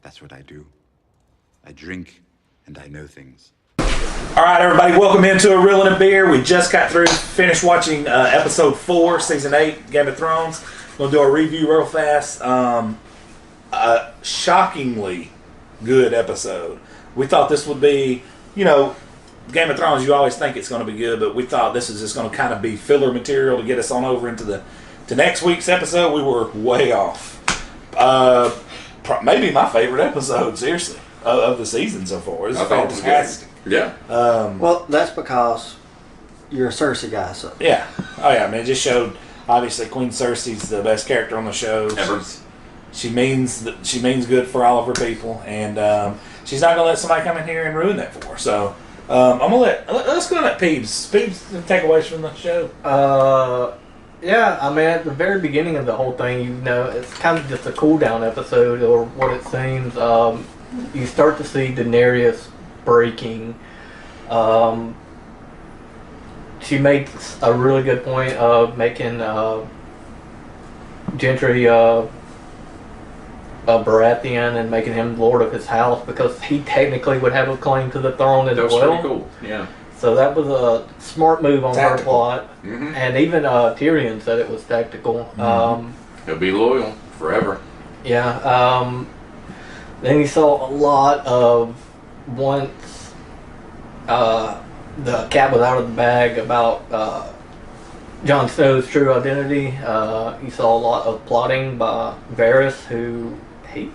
That's what I do. I drink and I know things. All right, everybody, welcome into A Real and a Beer. We just got finished watching episode 4, season 8, Game of Thrones. We'll do a review real fast. A shockingly good episode. We thought this would be, Game of Thrones, you always think it's going to be good, but we thought this is just going to kind of be filler material to get us on over into to next week's episode. We were way off. Maybe my favorite episode, seriously, of the season so far. It's fantastic. Yeah. Well, that's because you're a Cersei guy, so. Yeah. Oh, yeah. I mean, it just showed, obviously, Queen Cersei's the best character on the show. Ever. She means good for all of her people, and she's not going to let somebody come in here and ruin that for her. So, I'm going to let's go to that Peebs. Peebs, takeaways from the show. Yeah, I mean, at the very beginning of the whole thing, it's kind of just a cool-down episode, or what it seems. You start to see Daenerys breaking. She made a really good point of making Gendry a Baratheon and making him lord of his house, because he technically would have a claim to the throne as well. That was pretty cool, yeah. So that was a smart move on her part. Mm-hmm. And even Tyrion said it was tactical. He'll be loyal forever. Yeah. Then you saw a lot of, once the cat was out of the bag about Jon Snow's true identity, you saw a lot of plotting by Varys, who he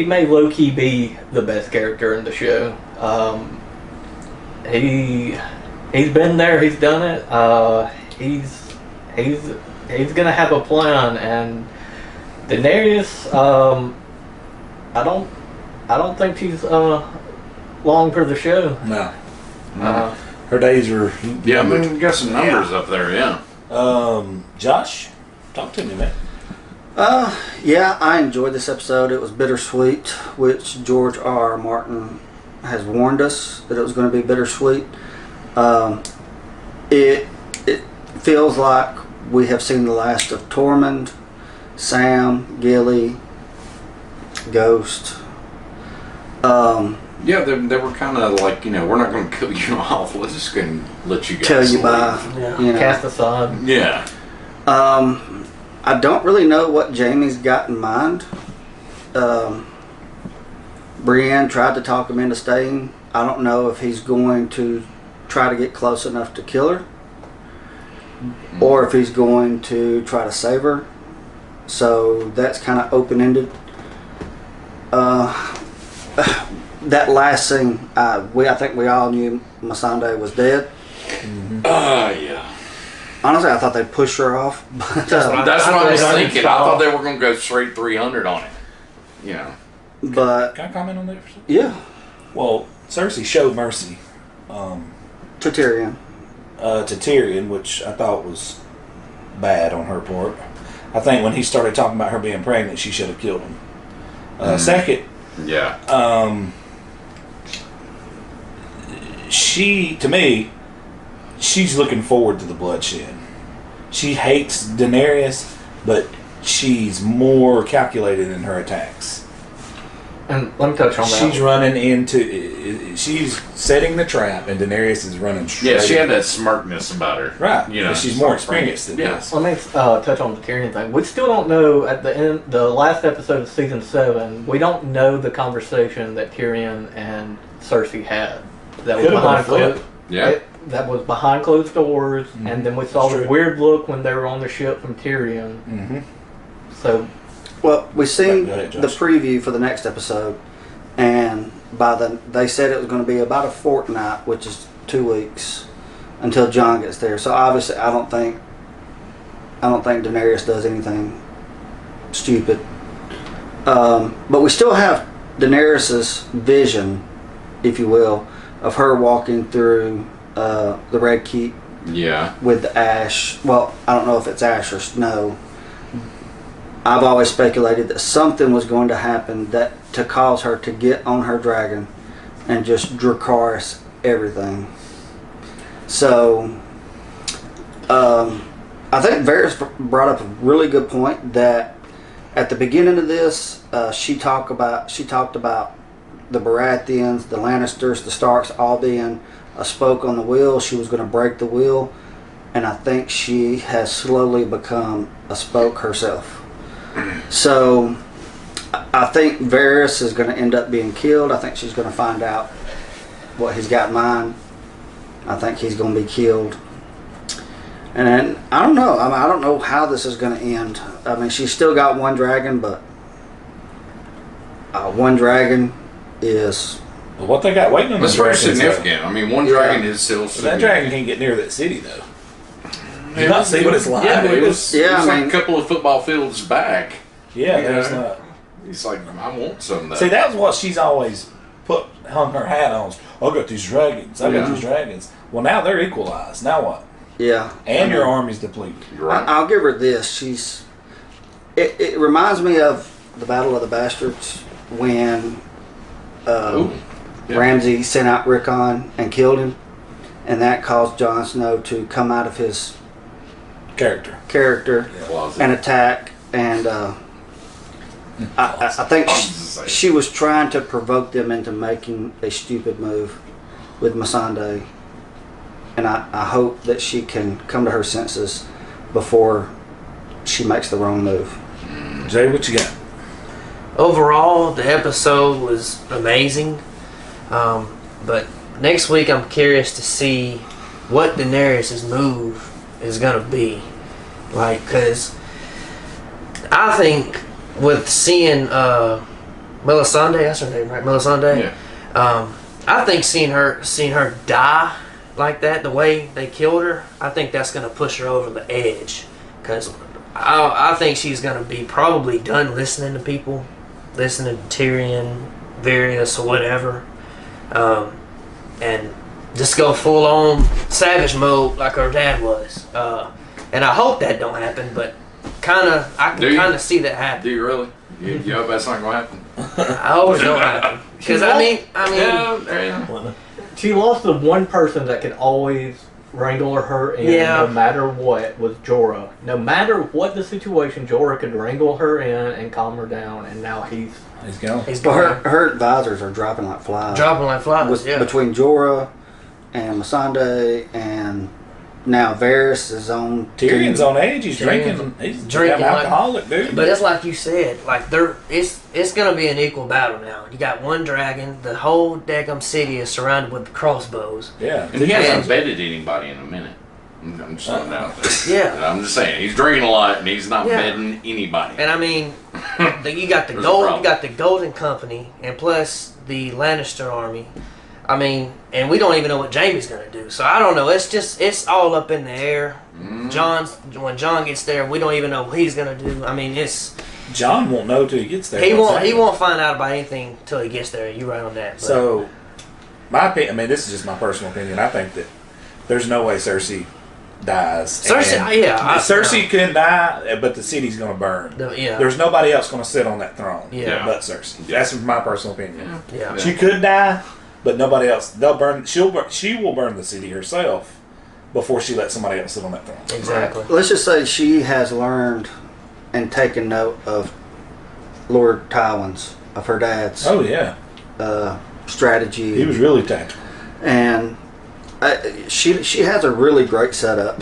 may low-key be the best character in the show. He's been there, he's done it. He's gonna have a plan, and Daenerys, I don't think she's long for the show. No. Her days are... Yeah, I mean, we got some numbers up there, yeah. Josh, talk to me, man. Yeah, I enjoyed this episode. It was bittersweet, which George R. Martin has warned us that it was going to be bittersweet. It feels like we have seen the last of Tormund, Sam, Gilly, Ghost. Yeah, they were kind of like, we're not going to kill you off. We're just going to let you guys Tell you leave. by, Cast aside. Yeah. I don't really know what Jamie's got in mind. Brienne tried to talk him into staying. I don't know if he's going to try to get close enough to kill her, or if he's going to try to save her. So that's kind of open-ended. That last scene, I think we all knew Missandei was dead. Yeah. Honestly, I thought they'd push her off. But, That's what I was thinking. I thought they were going to go straight 300 on it. But Can I comment on that for a second? yeah, Well, Cersei showed mercy to Tyrion. to Tyrion, which I thought was bad on her part. I think when he started talking about her being pregnant, she should have killed him. Second, Yeah. to me, she's looking forward to the bloodshed. She hates Daenerys, but she's more calculated in her attacks. And let me touch on that. She's running into... She's setting the trap, and Daenerys is running straight. Yeah, she had that smartness about her. Right. But she's more experienced than Yeah. this. Let me touch on the Tyrion thing. We still don't know, at the last episode of season 7, we don't know the conversation that Tyrion and Cersei had. That was Could've been a behind flip. closed. Yeah. That was behind closed doors, and then we saw That's the true. weird look when they were on the ship from Tyrion. Mm-hmm. So Well, we seen Go ahead, Josh. the preview for the next episode, and they said it was going to be about a fortnight, which is 2 weeks, until Jon gets there. So obviously, I don't think Daenerys does anything stupid. But we still have Daenerys's vision, if you will, of her walking through the Red Keep Yeah. with the ash. Well, I don't know if it's ash or snow. I've always speculated that something was going to happen to cause her to get on her dragon and just Dracarys everything. So, I think Varys brought up a really good point that at the beginning of this, she talked about the Baratheons, the Lannisters, the Starks all being a spoke on the wheel. She was going to break the wheel, and I think she has slowly become a spoke herself. So I think Varys is going to end up being killed. I think she's going to find out what he's got in mind. I think he's going to be killed. And then, I don't know. I don't know how this is going to end. I mean, she's still got one dragon, but one dragon is... But what they got waiting on That's the very dragons, significant. I mean, one dragon is still That significant. dragon can't get near that city, though. You not see what it's like. Yeah, dude. it was I like mean- a couple of football fields back. Yeah, you there's know. not. He's like, I want some of that. See, that was what she's always hung her hat on. I got these dragons. I got Yeah. these dragons. Well, now they're equalized. Now what? Yeah. And your army's depleted. You're right. I'll give her this. It reminds me of the Battle of the Bastards when Ooh. Yeah. Ramsay sent out Rickon and killed him, and that caused Jon Snow to come out of his Character. character Closet. and attack. And I think she was trying to provoke them into making a stupid move with Missandei, and I hope that she can come to her senses before she makes the wrong move. Jay, what you got? Overall, the episode was amazing. But next week, I'm curious to see what Daenerys' move is gonna be. Like, cause I think with seeing Melisandre, that's her name, right? Melisandre. Yeah. I think seeing her die like that, the way they killed her, I think that's gonna push her over the edge. Cause I think she's gonna be probably done listening to people, listening to Tyrion, Varys, or whatever, and just go full on savage mode like her dad was. And I hope that don't happen, but I Do can you? kind of see that happen. Do you really? You hope that's not going to happen? I hope it don't happen. Because I mean, Yeah, there you go. She lost the one person that could always wrangle her in, Yeah. no matter what, was Jorah. No matter what the situation, Jorah could wrangle her in and calm her down, and now he's... He's gone. he's But gone. her advisors are dropping like flies. Dropping like flies. With, Yeah. Between Jorah and Missandei and now Varys is on Tyrion's on edge. He's Tyrion's drinking. He's drinking become like- alcoholic, dude. But it's like you said, like it's gonna be an equal battle now. You got one dragon, the whole daggum city is surrounded with crossbows. yeah. And he hasn't Yeah. bedded anybody in a minute. I'm just throwing that out there. Yeah. I'm just saying, he's drinking a lot and he's not Yeah. bedding anybody. And I mean, you got the There's a gold, problem. you got the Golden Company, and plus the Lannister army. I mean, and we don't even know what Jaime's gonna do. So I don't know. It's all up in the air. When John gets there, we don't even know what he's gonna do. I mean, John won't know till he gets there. he what's won't happening. find out about anything till he gets there. You right on that. But So, my opinion. I mean, this is just my personal opinion. I think that there's no way Cersei dies. Cersei, And yeah, Cersei can die, but the city's going to burn. yeah, There's nobody else going to sit on that throne. Yeah. But Cersei. That's my personal opinion. yeah. She could die, but nobody else. They'll burn. She will burn the city herself before she lets somebody else sit on that throne. Exactly. Let's just say she has learned and taken note of Lord Tywin's, of her dad's Oh yeah, strategy. he was really tactical. And she has a really great setup.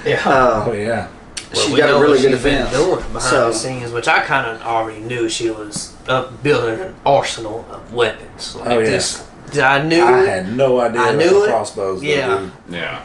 Yeah. Oh yeah. She's we got know a really what good she's been defense. doing behind So- the scenes, which I kind of already knew she was building an arsenal of weapons. Like Oh, yeah. this, I knew. I had no idea I about knew the it. crossbows. though, Yeah. dude. Yeah.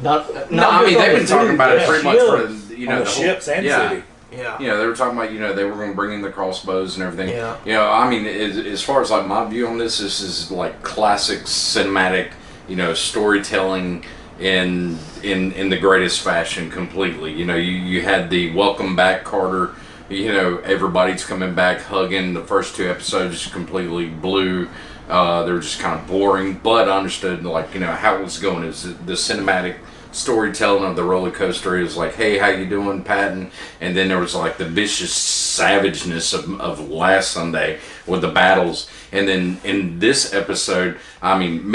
Not No, I mean, just on they've the been talking city, about it but pretty much for, shields. you On know, the the whole- ships and yeah. city. Yeah. You know, they were talking about, you know, they were going to bring in the crossbows and everything. Yeah. You know, I mean, as far as like my view on this is like classic cinematic, you know, storytelling in the greatest fashion completely. You know, you had the welcome back Carter, you know, everybody's coming back hugging. The first two episodes completely blew. They were just kind of boring, but I understood like, you know, how it was going. It was the cinematic storytelling of the roller coaster. It was like, hey, how you doing, Patton? And then there was like the vicious savageness of last Sunday with the battles. And then in this episode, I mean,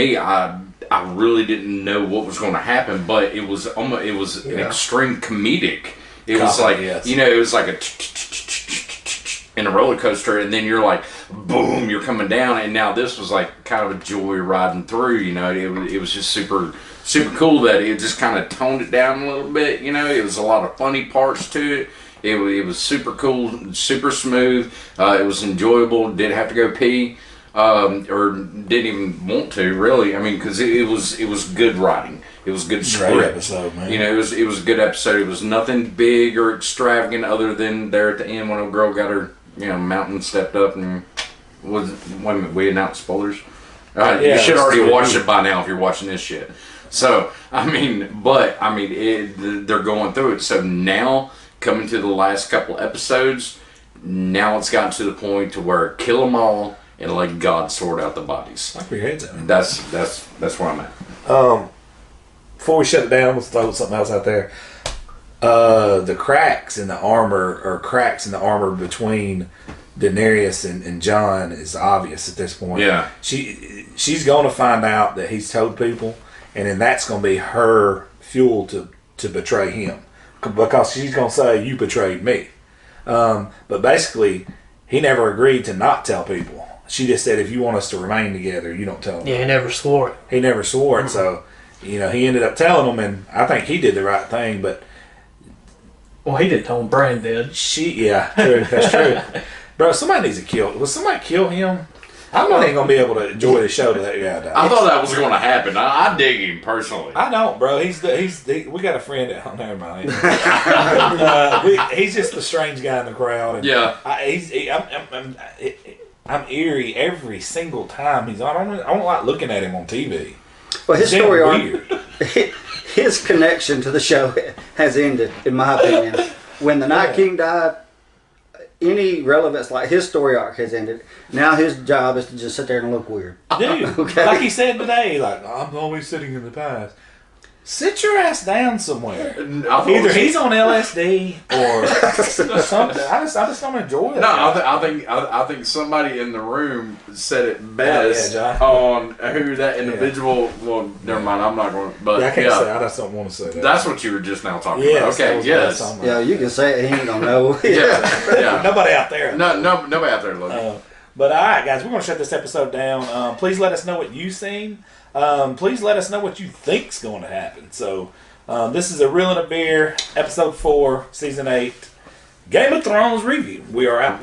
I really didn't know what was going to happen, but it was almost, it was an extreme comedic. It was Comedy, like, yes. you know, it was like a in a roller coaster, and then you're like, boom, you're coming down, and now this was like kind of a joy riding through. It was just super cool that it just kind of toned it down a little bit. It was a lot of funny parts to it. It was super cool, super smooth. It was enjoyable. Didn't have to go pee, or didn't even want to really. I mean, because it was good writing. It was good Great script. episode, man. It was a good episode. It was nothing big or extravagant other than there at the end when a girl got her mountain stepped up and was. Wait a minute, we announced spoilers. You should already watch it by now if you're watching this shit. So they're going through it. So now coming to the last couple episodes, now it's gotten to the point to where kill them all and let God sort out the bodies. Knock your heads out. That's where I'm at. Before we shut it down, let's throw something else out there. The cracks in the armor between Daenerys and Jon is obvious at this point. Yeah. She's going to find out that he's told people, and then that's going to be her fuel to betray him, because she's going to say, you betrayed me. But basically, he never agreed to not tell people. She just said, if you want us to remain together, you don't tell them. Yeah, he never swore it. He never swore it, so he ended up telling them, and I think he did the right thing. But Well, he did. Tone Brand did. true, that's true. Bro, somebody needs to kill. Will somebody kill him? I'm not even gonna be able to enjoy the show to that guy dies. I thought that was going to happen. I dig him personally. I don't, bro. We got a friend at home. Never mind. He's just the strange guy in the crowd. And Yeah. I'm eerie every single time he's on. I don't like looking at him on TV. Well, his It's story arc, weird. his connection to the show has ended, in my opinion. When the Night King died, any relevance, like his story arc has ended. Now his job is to just sit there and look weird. Dude, Okay. like he said today, I'm always sitting in the past. Sit your ass down somewhere. Either he's on LSD or something. I just don't enjoy it. No, I think somebody in the room said it best John. on who that individual. Well, never mind. I'm not going. But I can't say. I just don't want to say that. that's what you were just now talking Yes, about. that Okay, was what I was yes, talking about. Yeah, you can say it. He ain't gonna know. yeah. Nobody out there. No, nobody out there looking. But all right, guys, we're gonna shut this episode down. Please let us know what you've seen. Please let us know what you think's going to happen. So, this is a Reelin' a Beer, episode 4, season 8, Game of Thrones review. We are out.